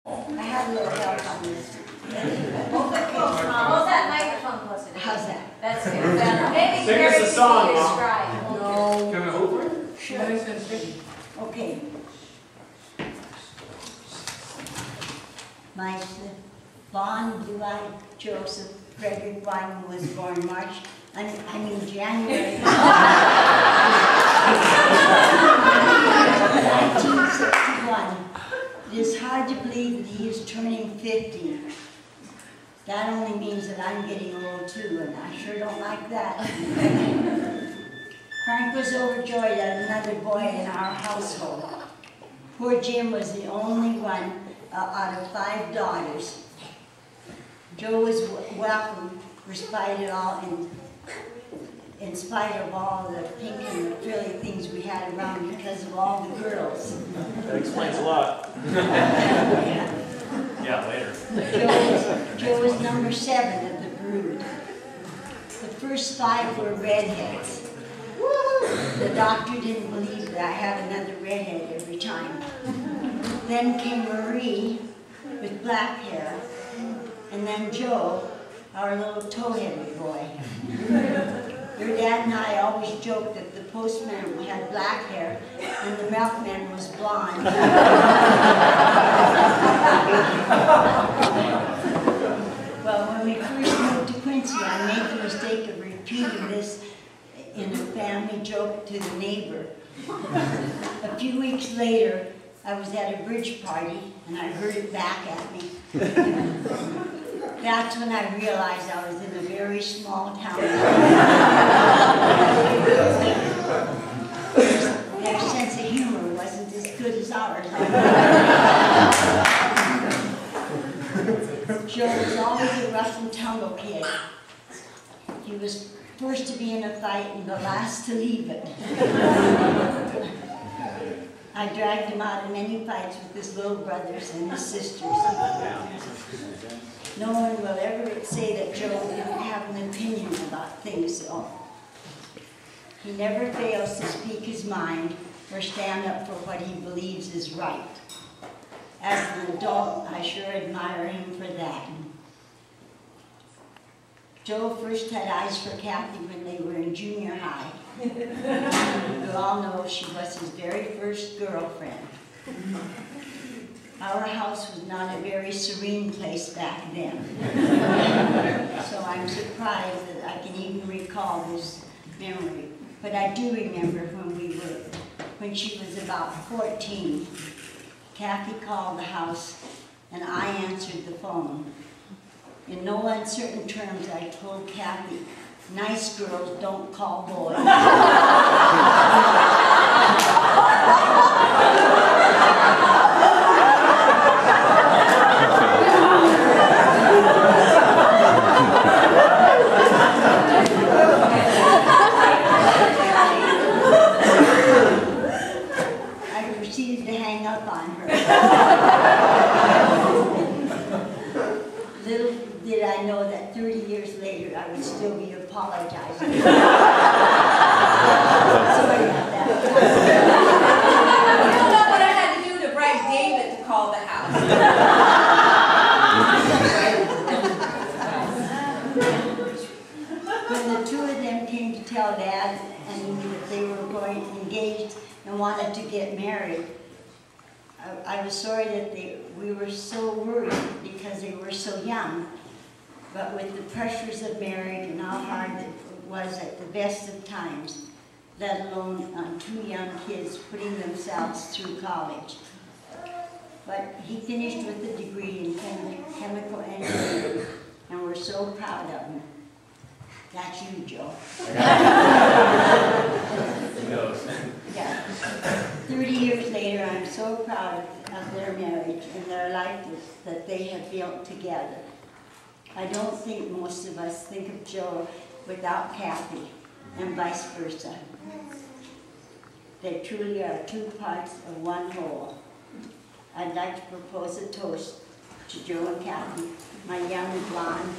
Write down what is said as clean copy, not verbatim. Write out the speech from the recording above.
I had a little help on this. Hold that microphone closer. How's that? That's good. Maybe Sing us a song, Mom. Mom. No. Can I hold for it? Sure. Okay. My Vaughn, Blue-eyed Joseph Frederick Wyman was born January 1961. It is hard to believe that he is turning 50. That only means that I'm getting old too, and I sure don't like that. Frank was overjoyed at another boy in our household. Poor Jim was the only one out of 5 daughters. Joe was welcome in spite of all the pink and the frilly things we had around because of all the girls. That explains a lot. Yeah, later. Joe was number 7 of the brood. The first 5 were redheads. The doctor didn't believe that I had another redhead every time. Then came Marie with black hair, and then Joe, our little tow-headed boy. Your dad and I always joked that the postman had black hair and the milkman was blonde. Well, when we first moved to Quincy, I made the mistake of repeating this in a family joke to the neighbor. A few weeks later, I was at a bridge party and I heard it back at me. That's when I realized I was in a very small town. Their sense of humor wasn't as good as ours. Joe was always a rough and tumble kid. He was first to be in a fight and the last to leave it. I dragged him out of many fights with his little brothers and his sisters. No one will ever say that Joe didn't have an opinion about things, though. He never fails to speak his mind or stand up for what he believes is right. As an adult, I sure admire him for that. Joe first had eyes for Kathy when they were in junior high. You all know she was his very first girlfriend. Our house was not a very serene place back then. So I'm surprised that I can even recall this memory. But I do remember when she was about 14, Kathy called the house and I answered the phone. In no uncertain terms, I told Kathy, nice girls don't call boys. I proceeded to hang up on her. Little did I know that 30 years later I would still be apologizing. Sorry about that. I don't know what I had to do to bribe David to call the house. When the 2 of them came to tell Dad and me that they were going engaged and wanted to get married, I was sorry that we were so worried because they were so young. But with the pressures of marriage and how hard it was at the best of times, let alone on 2 young kids putting themselves through college. But he finished with a degree in chemical engineering, and we're so proud of him. That's you, Joe. Yeah. 30 years later, I'm so proud of their marriage and their life that they have built together. I don't think most of us think of Joe without Kathy, and vice versa. They truly are 2 parts of one whole. I'd like to propose a toast to Joe and Kathy, my young blonde.